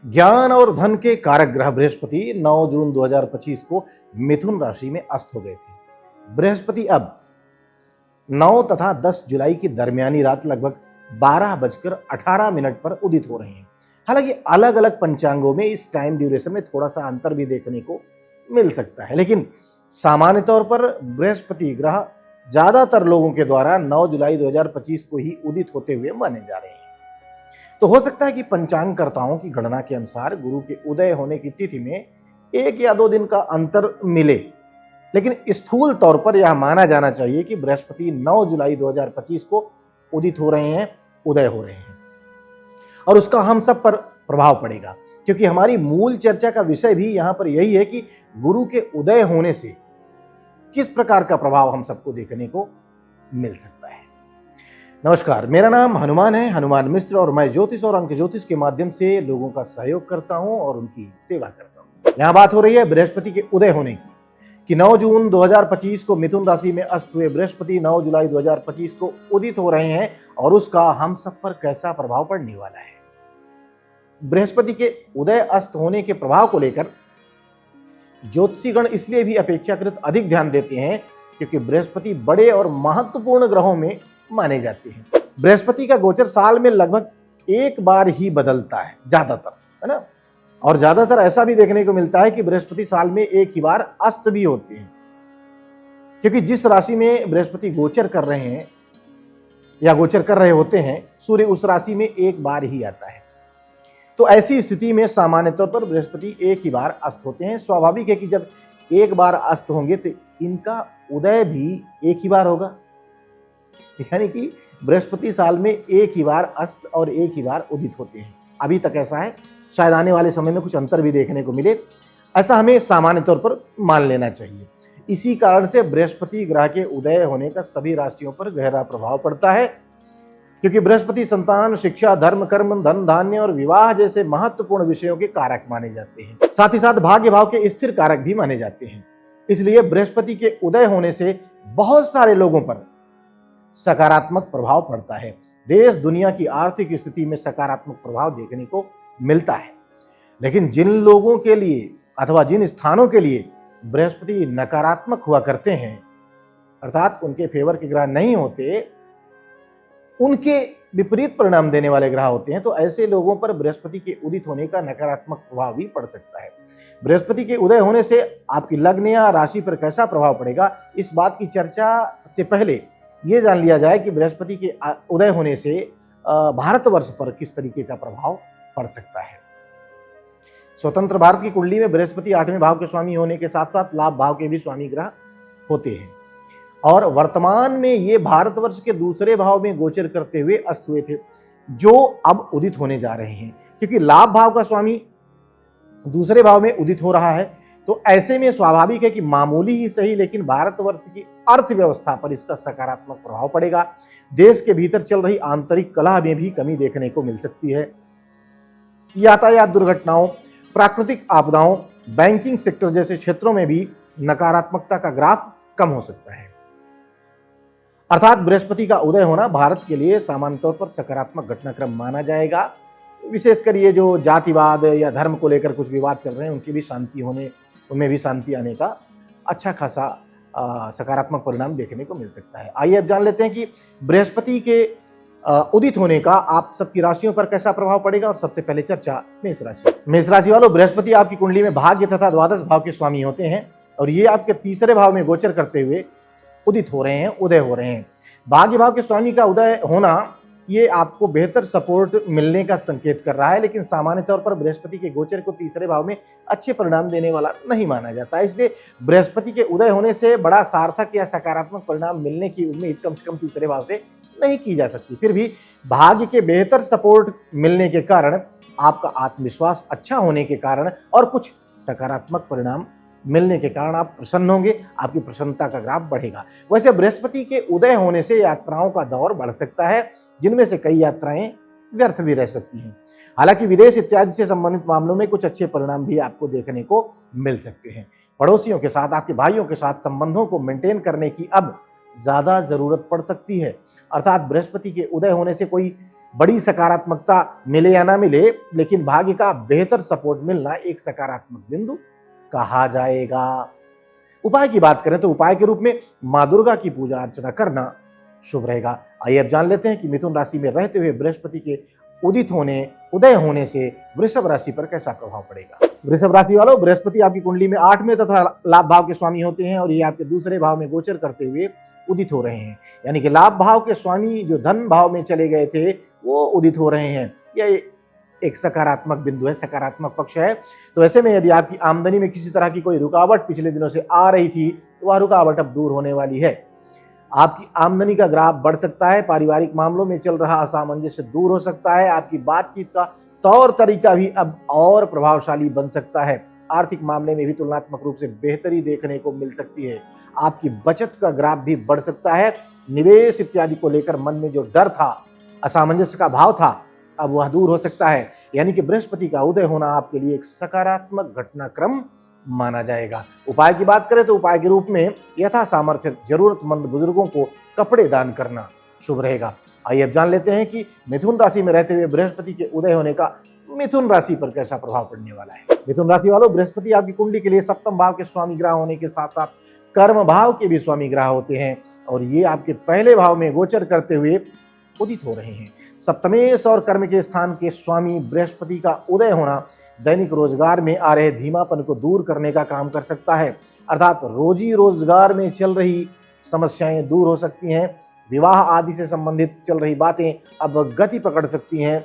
ज्ञान और धन के कारक ग्रह बृहस्पति 9 जून 2025 को मिथुन राशि में अस्त हो गए थे। बृहस्पति अब 9 तथा 10 जुलाई की दरमियानी रात लगभग 12:18 पर उदित हो रहे हैं। हालांकि अलग अलग पंचांगों में इस टाइम ड्यूरेशन में थोड़ा सा अंतर भी देखने को मिल सकता है, लेकिन सामान्य तौर पर बृहस्पति ग्रह ज्यादातर लोगों के द्वारा 9 जुलाई 2025 को ही उदित होते हुए माने जा रहे हैं। तो हो सकता है कि पंचांगकर्ताओं की गणना के अनुसार गुरु के उदय होने की तिथि में 1 या 2 दिन का अंतर मिले, लेकिन स्थूल तौर पर यह माना जाना चाहिए कि बृहस्पति 9 जुलाई 2025 को उदित हो रहे हैं, उदय हो रहे हैं, और उसका हम सब पर प्रभाव पड़ेगा। क्योंकि हमारी मूल चर्चा का विषय भी यहां पर यही है कि गुरु के उदय होने से किस प्रकार का प्रभाव हम सबको देखने को मिल सकता है। नमस्कार, मेरा नाम हनुमान है, हनुमान मिश्र, और मैं ज्योतिष और अंक ज्योतिष के माध्यम से लोगों का सहयोग करता हूं और उनकी सेवा करता हूं। यहां बात हो रही है बृहस्पति के उदय होने की, कि 9 जून 2025 को मिथुन राशि में अस्त हुए बृहस्पति 9 जुलाई 2025 को उदित हो रहे हैं, और उसका हम सब पर कैसा प्रभाव पड़ने वाला है। बृहस्पति के उदय अस्त होने के प्रभाव को लेकर ज्योतिषीगण इसलिए भी अपेक्षाकृत अधिक ध्यान देते हैं क्योंकि बृहस्पति बड़े और महत्वपूर्ण ग्रहों में माने जाते हैं। बृहस्पति का गोचर साल में लगभग एक बार ही बदलता है, ज्यादातर, है ना। और ज्यादातर ऐसा भी देखने को मिलता है कि बृहस्पति साल में एक ही बार अस्त भी होते हैं, क्योंकि जिस राशि में बृहस्पति गोचर कर रहे हैं या गोचर कर रहे होते हैं, सूर्य उस राशि में एक बार ही आता है। तो ऐसी स्थिति में सामान्य तौर पर बृहस्पति एक ही बार अस्त होते हैं। स्वाभाविक है कि जब एक बार अस्त होंगे तो इनका उदय भी एक ही बार होगा, यानी कि बृहस्पति साल में एक ही बार अस्त और एक ही बार उदित होते हैं। अभी तक ऐसा है, शायद आने वाले समय में कुछ अंतर भी देखने को मिले, ऐसा हमें सामान्य तौर पर मान लेना चाहिए। इसी कारण से बृहस्पति ग्रह के उदय होने का सभी राशियों पर गहरा प्रभाव पड़ता है, क्योंकि बृहस्पति संतान, शिक्षा, धर्म, कर्म, धन, धान्य और विवाह जैसे महत्वपूर्ण विषयों के कारक माने जाते हैं। साथ ही साथ भाग्य भाव के स्थिर कारक भी माने जाते हैं। इसलिए बृहस्पति के उदय होने से बहुत सारे लोगों पर सकारात्मक प्रभाव पड़ता है। देश दुनिया की आर्थिक स्थिति में सकारात्मक प्रभाव देखने को मिलता है। लेकिन जिन लोगों के लिए अथवा जिन स्थानों के लिए बृहस्पति नकारात्मक हुआ करते हैं, अर्थात उनके फेवर के ग्रह नहीं होते, उनके विपरीत परिणाम देने वाले ग्रह होते हैं, तो ऐसे लोगों पर बृहस्पति के उदित होने का नकारात्मक प्रभाव भी पड़ सकता है। बृहस्पति के उदय होने से आपकी लग्न या राशि पर कैसा प्रभाव पड़ेगा, इस बात की चर्चा से पहले ये जान लिया जाए कि बृहस्पति के उदय होने से भारतवर्ष पर किस तरीके का प्रभाव पड़ सकता है। स्वतंत्र भारत की कुंडली में बृहस्पति 8वें भाव के स्वामी होने के साथ साथ लाभ भाव के भी स्वामी ग्रह होते हैं, और वर्तमान में ये भारतवर्ष के दूसरे भाव में गोचर करते हुए अस्त हुए थे, जो अब उदित होने जा रहे हैं। क्योंकि लाभ भाव का स्वामी दूसरे भाव में उदित हो रहा है, तो ऐसे में स्वाभाविक है कि मामूली ही सही लेकिन भारतवर्ष की अर्थव्यवस्था पर इसका सकारात्मक प्रभाव पड़ेगा। देश के भीतर चल रही आंतरिक कलह में भी कमी देखने को मिल सकती है। यातायात दुर्घटनाओं, प्राकृतिक आपदाओं, बैंकिंग सेक्टर जैसे क्षेत्रों में भी नकारात्मकता का ग्राफ कम हो सकता है। अर्थात बृहस्पति का उदय होना भारत के लिए सामान्य तौर पर सकारात्मक घटनाक्रम माना जाएगा। विशेषकर ये जो जातिवाद या धर्म को लेकर कुछ विवाद चल रहे हैं, उनकी भी शांति होने, उनमें भी शांति आने का अच्छा खासा सकारात्मक परिणाम देखने को मिल सकता है। आइए अब जान लेते हैं कि बृहस्पति के उदित होने का आप सबकी राशियों पर कैसा प्रभाव पड़ेगा। और सबसे पहले चर्चा मेष राशि। मेष राशि वालों, बृहस्पति आपकी कुंडली में भाग्य तथा द्वादश भाव के स्वामी होते हैं, और ये आपके तीसरे भाव में गोचर करते हुए उदित हो रहे हैं, उदय हो रहे हैं। भाग्य भाव के स्वामी का उदय होना ये आपको बेहतर सपोर्ट मिलने का संकेत कर रहा है, लेकिन सामान्य तौर पर बृहस्पति के गोचर को तीसरे भाव में अच्छे परिणाम देने वाला नहीं माना जाता है। इसलिए बृहस्पति के उदय होने से बड़ा सार्थक या सकारात्मक परिणाम मिलने की उम्मीद कम से कम तीसरे भाव से नहीं की जा सकती। फिर भी भाग्य के बेहतर सपोर्ट मिलने के कारण, आपका आत्मविश्वास अच्छा होने के कारण और कुछ सकारात्मक परिणाम मिलने के कारण आप प्रसन्न होंगे, आपकी प्रसन्नता का ग्राफ बढ़ेगा। वैसे बृहस्पति के उदय होने से यात्राओं का दौर बढ़ सकता है, जिनमें से कई यात्राएं व्यर्थ भी रह सकती हैं। हालांकि विदेश इत्यादि से संबंधित मामलों में कुछ अच्छे परिणाम भी आपको देखने को मिल सकते हैं। पड़ोसियों के साथ, आपके भाइयों के साथ संबंधों को मेंटेन करने की अब ज्यादा जरूरत पड़ सकती है। अर्थात बृहस्पति के उदय होने से कोई बड़ी सकारात्मकता मिले या ना मिले, लेकिन भाग्य का बेहतर सपोर्ट मिलना एक सकारात्मक बिंदु कहा जाएगा। उपाय की बात करें तो उपाय के रूप में मां दुर्गा की पूजा अर्चना करना शुभ रहेगा। आइए अब जान लेते हैं कि मिथुन राशि में रहते हुए बृहस्पति के उदय होने से वृषभ राशि पर कैसा प्रभाव पड़ेगा। वृषभ राशि वालों, बृहस्पति आपकी कुंडली में 8वें तथा लाभ भाव के स्वामी होते हैं और ये आपके दूसरे भाव में गोचर करते हुए उदित हो रहे हैं। यानी कि लाभ भाव के स्वामी जो धन भाव में चले गए थे वो उदित हो रहे हैं। यह एक सकारात्मक बिंदु है, सकारात्मक पक्ष है। तो ऐसे में यदि आपकी आमदनी में किसी तरह की कोई रुकावट पिछले दिनों से आ रही थी तो वह रुकावट अब दूर होने वाली है। आपकी आमदनी का ग्राफ बढ़ सकता है, पारिवारिक मामलों में चल रहा असामंजस्य दूर हो सकता है, आपकी बातचीत का तौर तरीका भी अब और प्रभावशाली बन सकता है। आर्थिक मामले में भी तुलनात्मक रूप से बेहतरी देखने को मिल सकती है। आपकी बचत का ग्राफ भी बढ़ सकता है। निवेश इत्यादि को लेकर मन में जो डर था, असामंजस्य का भाव था, अब वह दूर हो सकता है। यानी कि बृहस्पति का उदय होना आपके लिए एक सकारात्मक घटनाक्रम माना जाएगा। उपाय की बात करें तो उपाय के रूप में यथा सामर्थ्य जरूरतमंद बुजुर्गों को कपड़े दान करना शुभ रहेगा। आइए अब जान लेते हैं कि मिथुन राशि में रहते हुए बृहस्पति के उदय होने का मिथुन राशि पर कैसा प्रभाव पड़ने वाला है। मिथुन राशि वालों, बृहस्पति आपकी कुंडली के लिए सप्तम भाव के स्वामी ग्रह होने के साथ साथ कर्म भाव के भी स्वामी ग्रह होते हैं और ये आपके पहले भाव में गोचर करते हुए उदित हो रहे हैं। सप्तमेश और कर्म के स्थान के स्वामी बृहस्पति का उदय होना दैनिक रोजगार में आ रहे धीमापन को दूर करने का काम कर सकता है। अर्थात रोजी रोजगार में चल रही समस्याएं दूर हो सकती हैं। विवाह आदि से संबंधित चल रही बातें अब गति पकड़ सकती हैं।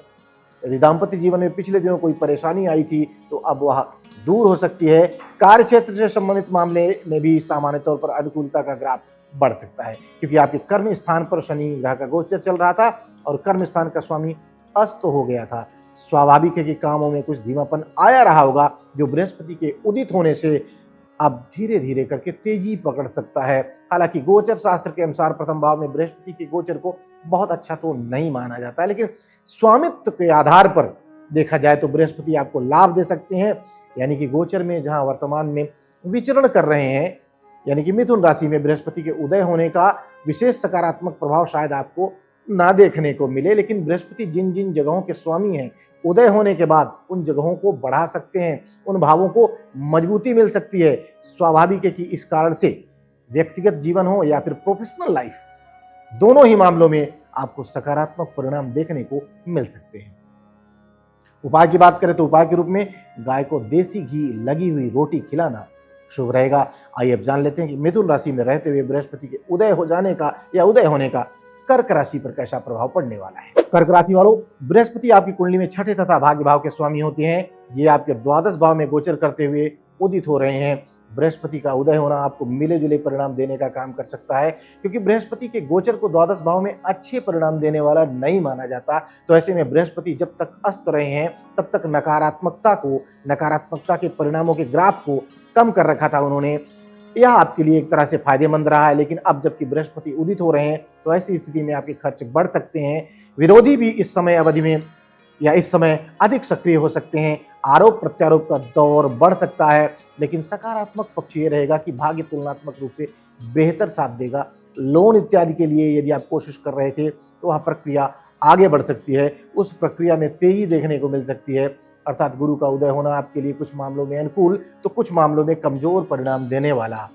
यदि दाम्पत्य जीवन में पिछले दिनों कोई परेशानी आई थी तो अब वह दूर हो सकती है। कार्य क्षेत्र से संबंधित मामले में भी सामान्य तौर पर अनुकूलता का ग्राफ बढ़ सकता है, क्योंकि आपके कर्म स्थान पर शनि ग्रह का गोचर चल रहा था और कर्म स्थान का स्वामी अस्त हो गया था। स्वाभाविक है कि कामों में कुछ धीमापन आया रहा होगा, जो बृहस्पति के उदित होने से अब धीरे धीरे करके तेजी पकड़ सकता है। हालांकि गोचर शास्त्र के अनुसार प्रथम भाव में बृहस्पति के गोचर को बहुत अच्छा तो नहीं माना जाता है, लेकिन स्वामित्व के आधार पर देखा जाए तो बृहस्पति आपको लाभ दे सकते हैं। यानी कि गोचर में जहां वर्तमान में विचरण कर रहे हैं, यानी कि मिथुन राशि में बृहस्पति के उदय होने का विशेष सकारात्मक प्रभाव शायद आपको ना देखने को मिले, लेकिन बृहस्पति जिन जिन जगहों के स्वामी हैं, उदय होने के बाद उन जगहों को बढ़ा सकते हैं, उन भावों को मजबूती मिल सकती है। स्वाभाविक है कि इस कारण से व्यक्तिगत जीवन हो या फिर प्रोफेशनल लाइफ, दोनों ही मामलों में आपको सकारात्मक परिणाम देखने को मिल सकते हैं। उपाय की बात करें तो उपाय के रूप में गाय को देसी घी लगी हुई रोटी खिलाना शुभ रहेगा। आइए अब जान लेते हैं कि मिथुन राशि में रहते हुए बृहस्पति के उदय होने का कर्क राशि पर कैसा प्रभाव पड़ने वाला है। कर्क राशि वालों, बृहस्पति आपकी कुंडली में छठे तथा भाग्य भाव के स्वामी होते हैं। ये आपके द्वादश भाव में गोचर करते हुए उदित हो रहे हैं। बृहस्पति का उदय होना आपको मिले जुले परिणाम देने का काम कर सकता है, क्योंकि बृहस्पति के गोचर को द्वादश भाव में अच्छे परिणाम देने वाला नहीं माना जाता। तो ऐसे में बृहस्पति जब तक अस्त रहे हैं तब तक नकारात्मकता के परिणामों के ग्राफ को कम कर रखा था उन्होंने। यह आपके लिए एक तरह से फायदेमंद रहा है, लेकिन अब जबकि बृहस्पति उदित हो रहे हैं तो ऐसी स्थिति में आपके खर्च बढ़ सकते हैं। विरोधी भी इस समय अवधि में या इस समय अधिक सक्रिय हो सकते हैं। आरोप प्रत्यारोप का दौर बढ़ सकता है, लेकिन सकारात्मक पक्ष ये रहेगा कि भाग्य तुलनात्मक रूप से बेहतर साथ देगा। लोन इत्यादि के लिए यदि आप कोशिश कर रहे थे तो वह प्रक्रिया आगे बढ़ सकती है, उस प्रक्रिया में तेजी देखने को मिल सकती है। अर्थात गुरु का उदय होना आपके लिए कुछ मामलों में अनुकूल तो कुछ मामलों में कमजोर परिणाम देने वाला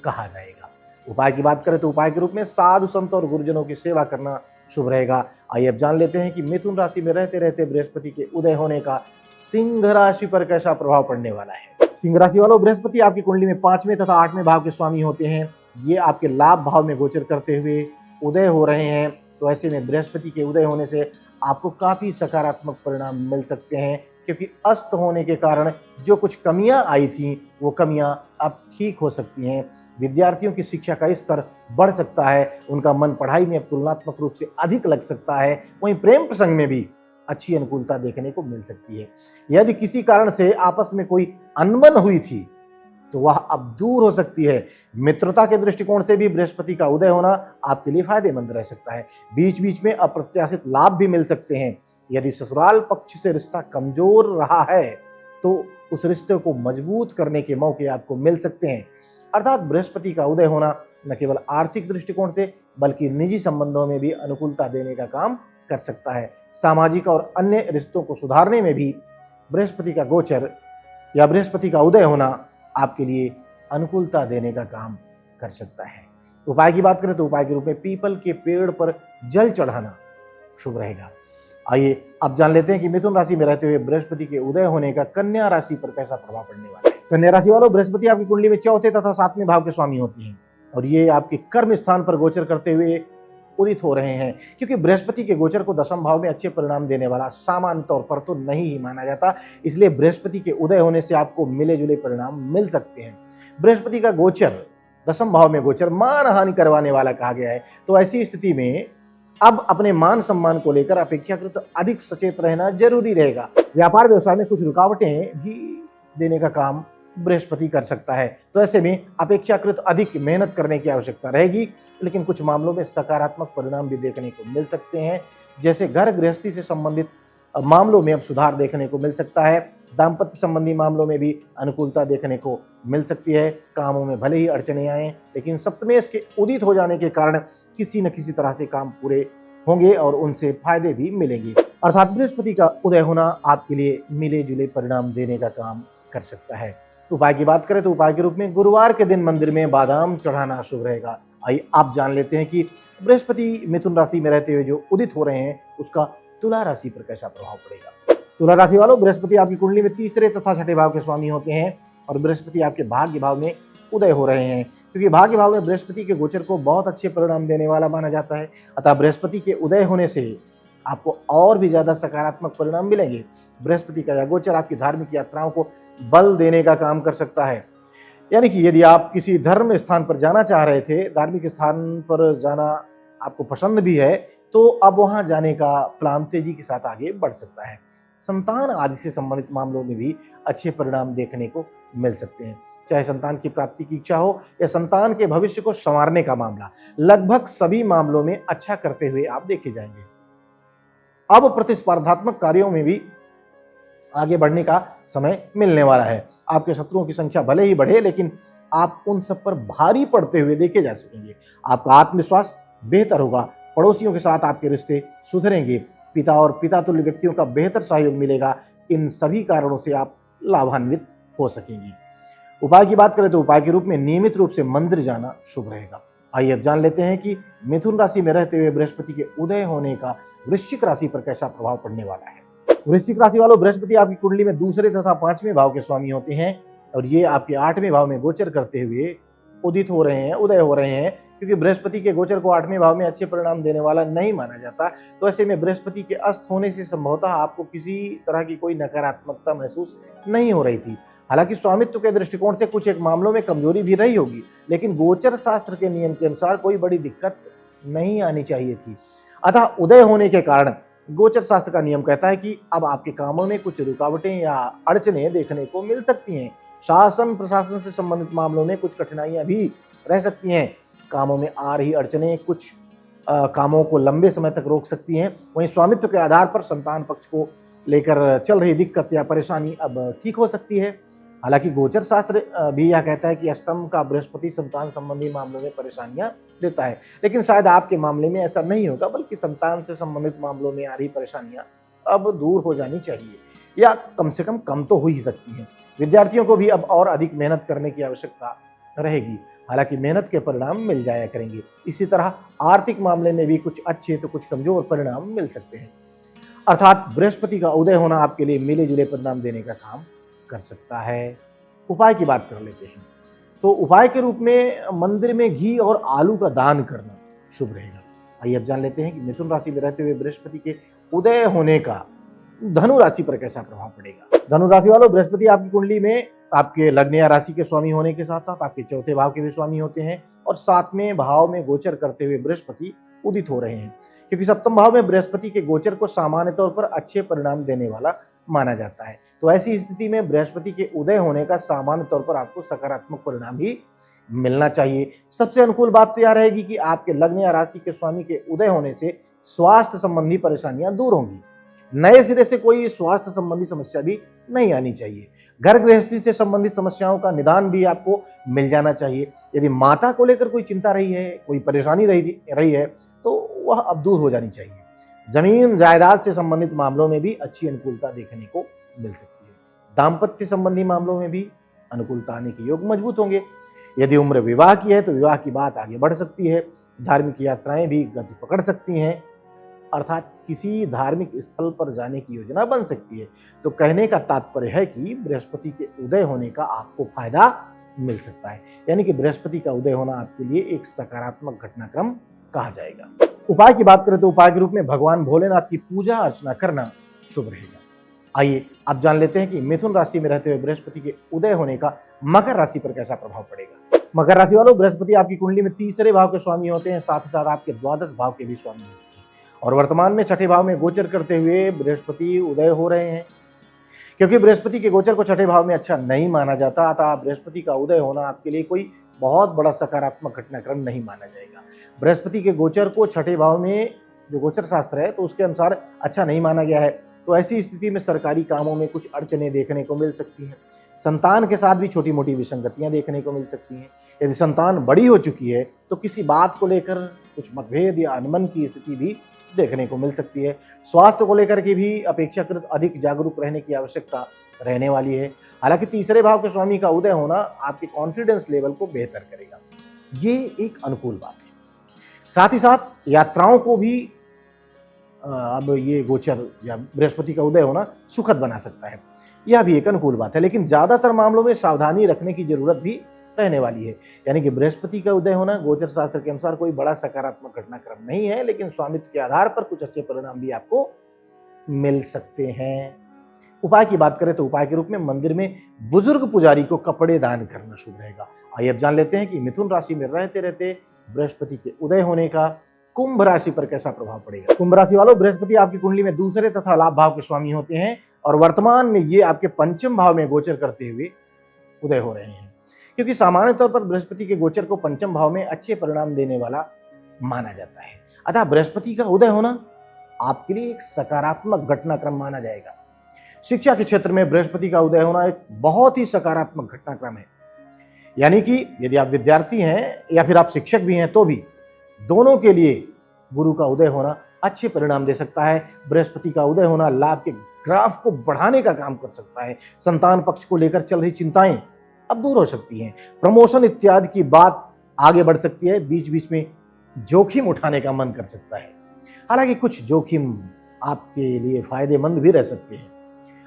कहा जाएगा। उपाय की बात करें तो उपाय के रूप में साधु संत और गुरुजनों की सेवा करना शुभ रहेगा। आइए अब जान लेते हैं कि मिथुन राशि में रहते रहते बृहस्पति के उदय होने का सिंह राशि पर कैसा प्रभाव पड़ने वाला है। सिंह राशि वालों, बृहस्पति आपकी कुंडली में 5वें तथा 8वें भाव के स्वामी होते हैं। ये आपके लाभ भाव में गोचर करते हुए उदय हो रहे हैं। तो ऐसे में बृहस्पति के उदय होने से आपको काफी सकारात्मक परिणाम मिल सकते हैं, क्योंकि अस्त होने के कारण जो कुछ कमियां आई थी वो कमियां अब ठीक हो सकती हैं। विद्यार्थियों की शिक्षा का स्तर बढ़ सकता है, उनका मन पढ़ाई में अब तुलनात्मक रूप से अधिक लग सकता है। वहीं प्रेम प्रसंग में भी अच्छी अनुकूलता देखने को मिल सकती है। यदि किसी कारण से आपस में कोई अनबन हुई थी तो वह अब दूर हो सकती है। मित्रता के दृष्टिकोण से भी बृहस्पति का उदय होना आपके लिए फायदेमंद रह सकता है। बीच बीच में अप्रत्याशित लाभ भी मिल सकते हैं। यदि ससुराल पक्ष से रिश्ता कमजोर रहा है तो उस रिश्ते को मजबूत करने के मौके आपको मिल सकते हैं। अर्थात बृहस्पति का उदय होना न केवल आर्थिक दृष्टिकोण से बल्कि निजी संबंधों में भी अनुकूलता देने का काम कर सकता है। सामाजिक और अन्य रिश्तों को सुधारने में भी बृहस्पति का गोचर या बृहस्पति का उदय होना आपके लिए अनुकूलता देने का काम कर सकता है। उपाय की बात करें तो उपाय के रूप में पीपल के पेड़ पर जल चढ़ाना शुभ रहेगा। आइए अब जान लेते हैं कि मिथुन राशि में रहते हुए बृहस्पति के उदय होने का कन्या राशि पर कैसा प्रभाव पड़ने वाला है। कन्या राशि वालों, बृहस्पति आपकी कुंडली में चौथे तथा सातवें भाव के स्वामी होते हैं और ये आपके कर्म स्थान पर गोचर करते हुए उदित हो रहे हैं। क्योंकि बृहस्पति के गोचर को दशम भाव में अच्छे परिणाम देने वाला सामान्य तौर पर तो नहीं ही माना जाता, इसलिए बृहस्पति के उदय होने से आपको मिले जुले परिणाम मिल सकते हैं। बृहस्पति का गोचर दशम भाव में गोचर मान हानि करवाने वाला कहा गया है, तो ऐसी स्थिति में अब अपने मान सम्मान को लेकर अपेक्षाकृत अधिक सचेत रहना जरूरी रहेगा। व्यापार व्यवसाय में कुछ रुकावटें भी देने का काम बृहस्पति कर सकता है, तो ऐसे में अपेक्षाकृत अधिक मेहनत करने की आवश्यकता रहेगी, लेकिन कुछ मामलों में सकारात्मक परिणाम भी देखने को मिल सकते हैं। जैसे घर गृहस्थी से संबंधित मामलों में अब सुधार देखने को मिल सकता है। दाम्पत्य संबंधी मामलों में भी अनुकूलता देखने को मिल सकती है। कामों में भले ही अड़चने आए, लेकिन सप्तमेश के उदित हो जाने के कारण किसी न किसी तरह से काम पूरे होंगे और उनसे फायदे भी मिलेंगे। अर्थात बृहस्पति का उदय होना आपके लिए मिले जुले परिणाम देने का काम कर सकता है। उपाय की बात करें तो उपाय के रूप में गुरुवार के दिन मंदिर में बादाम चढ़ाना शुभ रहेगा। आइए आप जान लेते हैं कि बृहस्पति मिथुन राशि में रहते हुए जो उदित हो रहे हैं उसका तुला राशि पर कैसा प्रभाव पड़ेगा। तुला राशि वालों, बृहस्पति आपकी कुंडली में तीसरे तथा छठे भाव के स्वामी होते हैं और बृहस्पति आपके भाग्य भाव में उदय हो रहे हैं। क्योंकि भाग्य भाव में बृहस्पति के गोचर को बहुत अच्छे परिणाम देने वाला माना जाता है, अतः बृहस्पति के उदय होने से आपको और भी ज्यादा सकारात्मक परिणाम मिलेंगे। बृहस्पति का यह गोचर आपकी धार्मिक यात्राओं को बल देने का काम कर सकता है। यानी कि यदि आप किसी धर्म स्थान पर जाना चाह रहे थे, धार्मिक स्थान पर जाना आपको पसंद भी है, तो अब वहां जाने का प्लान तेजी के साथ आगे बढ़ सकता है। संतान आदि से संबंधित मामलों में भी अच्छे परिणाम देखने को मिल सकते हैं। चाहे संतान की प्राप्ति की इच्छा हो या संतान के भविष्य को संवारने का मामला, लगभग सभी मामलों में अच्छा करते हुए आप देखे जाएंगे। अब प्रतिस्पर्धात्मक कार्यों में भी आगे बढ़ने का समय मिलने वाला है। आपके शत्रुओं की संख्या भले ही बढ़े, लेकिन आप उन सब पर भारी पड़ते हुए देखे जा सकेंगे। आपका आत्मविश्वास बेहतर होगा। पड़ोसियों के साथ आपके रिश्ते सुधरेंगे। पिता और पिता तुल्य व्यक्तियों का बेहतर सहयोग मिलेगा। इन सभी कारणों से आप लाभान्वित हो सकेंगे। उपाय की बात करें तो उपाय के रूप में नियमित रूप से मंदिर जाना शुभ रहेगा। आइए अब जान लेते हैं कि मिथुन राशि में रहते हुए बृहस्पति के उदय होने का वृश्चिक राशि पर कैसा प्रभाव पड़ने वाला है। वृश्चिक राशि वालों, बृहस्पति आपकी कुंडली में दूसरे तथा पांचवें भाव के स्वामी होते हैं और ये आपके आठवें भाव में गोचर करते हुए उदित हो रहे हैं, उदय हो रहे हैं। क्योंकि बृहस्पति के गोचर को आठवें भाव में अच्छे परिणाम देने वाला नहीं माना जाता, तो ऐसे में बृहस्पति के अस्त होने से संभवतः आपको किसी तरह की कोई नकारात्मकता महसूस नहीं हो रही थी। हालांकि स्वामित्व के दृष्टिकोण से कुछ एक मामलों में कमजोरी भी रही होगी, लेकिन गोचर शास्त्र के नियम के अनुसार कोई बड़ी दिक्कत नहीं आनी चाहिए थी। अतः उदय होने के कारण गोचर शास्त्र का नियम कहता है कि अब आपके कामों में कुछ रुकावटें या अड़चने देखने को मिल सकती हैं। शासन प्रशासन से संबंधित मामलों में कुछ कठिनाइयां भी रह सकती हैं। कामों में आ रही अड़चनें कुछ कामों को लंबे समय तक रोक सकती हैं। वहीं स्वामित्व के आधार पर संतान पक्ष को लेकर चल रही दिक्कत या परेशानी अब ठीक हो सकती है। हालांकि गोचर शास्त्र भी यह कहता है कि अष्टम का बृहस्पति संतान संबंधी मामलों में परेशानियां देता है, लेकिन शायद आपके मामले में ऐसा नहीं होगा, बल्कि संतान से संबंधित मामलों में आ रही परेशानियां अब दूर हो जानी चाहिए, या कम से कम तो हो ही सकती हैं। विद्यार्थियों को भी अब और अधिक मेहनत करने की आवश्यकता रहेगी। हालांकि मेहनत के परिणाम मिल जाया करेंगे। इसी तरह आर्थिक मामले में भी कुछ अच्छे तो कुछ कमजोर परिणाम मिल सकते हैं। अर्थात बृहस्पति का उदय होना आपके लिए मिले जुले परिणाम देने का काम कर सकता है। उपाय की बात कर लेते हैं, तो उपाय के रूप में मंदिर में घी और आलू का दान करना शुभ रहेगा। आइए अब जान लेते हैं कि मिथुन राशि में रहते हुए बृहस्पति के उदय होने का धनु राशि पर कैसा प्रभाव पड़ेगा। धनु राशि वालों, बृहस्पति आपकी कुंडली में आपके लग्न या राशि के स्वामी होने के साथ साथ आपके चौथे भाव के भी स्वामी होते हैं और सातवें भाव में गोचर करते हुए बृहस्पति उदित हो रहे हैं। क्योंकि सप्तम भाव में बृहस्पति के गोचर को सामान्य तौर पर अच्छे परिणाम देने वाला माना जाता है, तो ऐसी स्थिति में बृहस्पति के उदय होने का सामान्य तौर पर आपको सकारात्मक परिणाम ही मिलना चाहिए। सबसे अनुकूल बात तो यह रहेगी कि आपके लग्न या राशि के स्वामी के उदय होने से स्वास्थ्य संबंधी परेशानियां दूर होंगी। नए सिरे से कोई स्वास्थ्य संबंधी समस्या भी नहीं आनी चाहिए। घर गृहस्थी से संबंधित समस्याओं का निदान भी आपको मिल जाना चाहिए। यदि माता को लेकर कोई चिंता रही है, कोई परेशानी रही है, तो वह अब दूर हो जानी चाहिए। जमीन जायदाद से संबंधित मामलों में भी अच्छी अनुकूलता देखने को मिल सकती है। दाम्पत्य संबंधी मामलों में भी अनुकूलता आने के योग मजबूत होंगे। यदि उम्र विवाह की है तो विवाह की बात आगे बढ़ सकती है। धार्मिक यात्राएं भी गति पकड़ सकती हैं, अर्थात किसी धार्मिक स्थल पर जाने की योजना बन सकती है। तो कहने का तात्पर्य है कि बृहस्पति के उदय होने का आपको फायदा मिल सकता है, यानी कि बृहस्पति का उदय होना आपके लिए एक सकारात्मक घटनाक्रम कहा जाएगा। उपाय की बात करें तो उपाय के रूप में भगवान भोलेनाथ की पूजा अर्चना करना शुभ रहेगा। आइए अब जान लेते हैं कि मिथुन राशि में रहते हुए बृहस्पति के उदय होने का मकर राशि पर कैसा प्रभाव पड़ेगा। मकर राशि वालों, बृहस्पति आपकी कुंडली में तीसरे भाव के स्वामी होते हैं, साथ ही साथ आपके द्वादश भाव के भी स्वामी होते हैं और वर्तमान में छठे भाव में गोचर करते हुए बृहस्पति उदय हो रहे हैं। क्योंकि बृहस्पति के गोचर को छठे भाव में अच्छा नहीं माना जाता, अतः बृहस्पति का उदय होना आपके लिए कोई बहुत बड़ा सकारात्मक घटनाक्रम नहीं माना जाएगा। बृहस्पति के गोचर को छठे भाव में जो गोचर शास्त्र है तो उसके अनुसार अच्छा नहीं माना गया है, तो ऐसी स्थिति में सरकारी कामों में कुछ अड़चने देखने को मिल सकती हैं। संतान के साथ भी छोटी मोटी विसंगतियां देखने को मिल सकती हैं। यदि संतान बड़ी हो चुकी है तो किसी बात को लेकर कुछ मतभेद या अनबन की स्थिति भी देखने को मिल सकती है। स्वास्थ्य को लेकर के भी अपेक्षाकृत अधिक जागरूक रहने की आवश्यकता रहने वाली है। हालांकि तीसरे भाव के स्वामी का उदय होना आपके कॉन्फिडेंस लेवल को बेहतर करेगा, ये एक अनुकूल बात है। साथ ही साथ यात्राओं को भी अब ये गोचर या बृहस्पति का उदय होना सुखद बना सकता है, यह भी एक अनुकूल बात है। लेकिन ज्यादातर मामलों में सावधानी रखने की जरूरत भी रहने वाली है, यानी कि बृहस्पति का उदय होना गोचर शास्त्र के अनुसार कोई बड़ा सकारात्मक घटनाक्रम नहीं है, लेकिन स्वामित्व के आधार पर कुछ अच्छे परिणाम भी आपको मिल सकते हैं। उपाय की बात करें तो उपाय के रूप में मंदिर में बुजुर्ग पुजारी को कपड़े दान करना शुभ रहेगा। आइए अब जान लेते हैं कि मिथुन राशि में रहते रहते बृहस्पति के उदय होने का कुंभ राशि पर कैसा प्रभाव पड़ेगा। कुंभ राशि वालों, बृहस्पति आपकी कुंडली में दूसरे तथा लाभ भाव के स्वामी होते हैं और वर्तमान में ये आपके पंचम भाव में गोचर करते हुए उदय हो रहे हैं। क्योंकि सामान्य तौर पर बृहस्पति के गोचर को पंचम भाव में अच्छे परिणाम देने वाला माना जाता है, अतः बृहस्पति का उदय होना आपके लिए एक सकारात्मक घटनाक्रम माना जाएगा। शिक्षा के क्षेत्र में बृहस्पति का उदय होना एक बहुत ही सकारात्मक घटनाक्रम है, यानी कि यदि आप विद्यार्थी हैं या फिर आप शिक्षक भी हैं तो भी दोनों के लिए गुरु का उदय होना अच्छे परिणाम दे सकता है। बृहस्पति का उदय होना लाभ के ग्राफ को बढ़ाने का काम कर सकता है। संतान पक्ष को लेकर चल रही चिंताएं अब दूर हो सकती हैं। प्रमोशन इत्यादि की बात आगे बढ़ सकती है। बीच बीच में जोखिम उठाने का मन कर सकता है, हालांकि कुछ जोखिम आपके लिए फायदेमंद भी रह सकते हैं।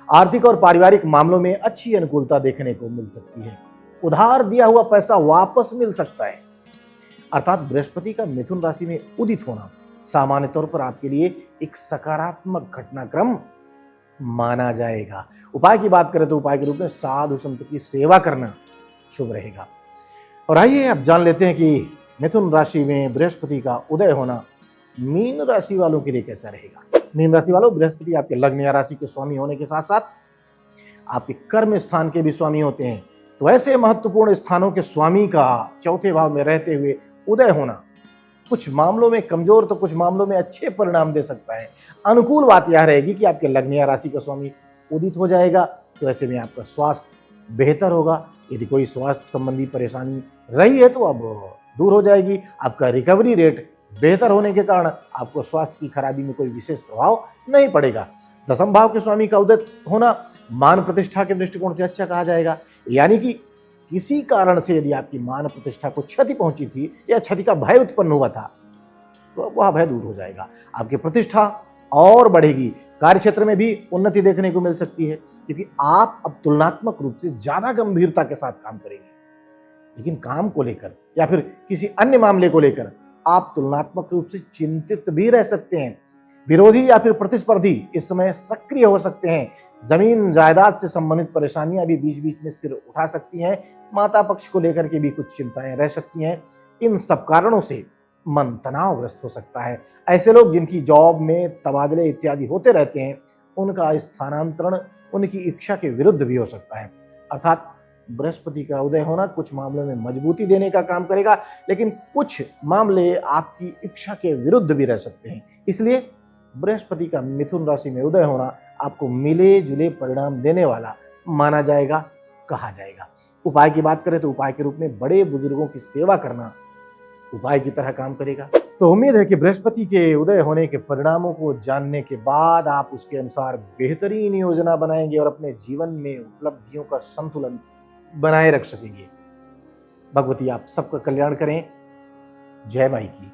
आर्थिक और पारिवारिक मामलों में अच्छी अनुकूलता देखने को मिल सकती है। उधार दिया हुआ पैसा वापस मिल सकता है। अर्थात बृहस्पति का मिथुन राशि में उदित होना सामान्य तौर पर आपके लिए एक सकारात्मक घटनाक्रम माना जाएगा। उपाय की बात करें तो उपाय के रूप में साधु संत की सेवा करना शुभ रहेगा। और आइए अब जान लेते हैं कि मिथुन राशि में बृहस्पति का उदय होना मीन राशि वालों के लिए कैसा रहेगा। मीन राशि वालों, बृहस्पति आपके लग्न या राशि के स्वामी होने के साथ साथ आपके कर्म स्थान के भी स्वामी होते हैं, तो ऐसे महत्वपूर्ण स्थानों के स्वामी का चौथे भाव में रहते हुए उदय होना कुछ मामलों में कमजोर तो कुछ मामलों में अच्छे परिणाम दे सकता है। अनुकूल बात यह रहेगी कि आपके लग्न या राशि का स्वामी उदित हो जाएगा, तो ऐसे में आपका स्वास्थ्य बेहतर होगा। यदि कोई स्वास्थ्य संबंधी परेशानी रही है तो अब दूर हो जाएगी। आपका रिकवरी रेट बेहतर होने के कारण आपको स्वास्थ्य की खराबी में कोई विशेष प्रभाव नहीं पड़ेगा। दसम भाव के स्वामी का उदय होना मान प्रतिष्ठा के दृष्टिकोण से अच्छा कहा जाएगा, यानी कि किसी कारण से यदि आपकी मान प्रतिष्ठा को क्षति पहुंची थी या क्षति का भय उत्पन्न हुआ था तो अब वह भय दूर हो जाएगा। आपकी प्रतिष्ठा और बढ़ेगी। कार्य क्षेत्र में भी उन्नति देखने को मिल सकती है, क्योंकि आप अब तुलनात्मक रूप से ज्यादा गंभीरता के साथ काम करेंगे। लेकिन काम को लेकर या फिर किसी अन्य मामले को लेकर आप तुलनात्मक रूप से चिंतित भी रह सकते हैं। विरोधी या फिर प्रतिस्पर्धी इस समय सक्रिय हो सकते हैं। जमीन जायदाद से संबंधित परेशानियां भी बीच बीच में सिर उठा सकती हैं। माता पक्ष को लेकर के भी कुछ चिंताएं रह सकती हैं। इन सब कारणों से मन तनावग्रस्त हो सकता है। ऐसे लोग जिनकी जॉब में तबादले इत्यादि होते रहते हैं, उनका स्थानांतरण उनकी इच्छा के विरुद्ध भी हो सकता है। अर्थात बृहस्पति का उदय होना कुछ मामलों में मजबूती देने का काम करेगा, लेकिन कुछ मामले आपकी इच्छा के विरुद्ध भी रह सकते हैं। इसलिए बृहस्पति का मिथुन राशि में उदय होना आपको मिले जुले परिणाम देने वाला माना जाएगा, कहा जाएगा। उपाय की बात करें तो उपाय के रूप में बड़े बुजुर्गों की सेवा करना उपाय की तरह काम करेगा। तो उम्मीद है कि बृहस्पति के उदय होने के परिणामों को जानने के बाद आप उसके अनुसार बेहतरीन योजना बनाएंगे और अपने जीवन में उपलब्धियों का संतुलन बनाए रख सकेंगे। भगवती आप सबका कल्याण करें। जय माई की।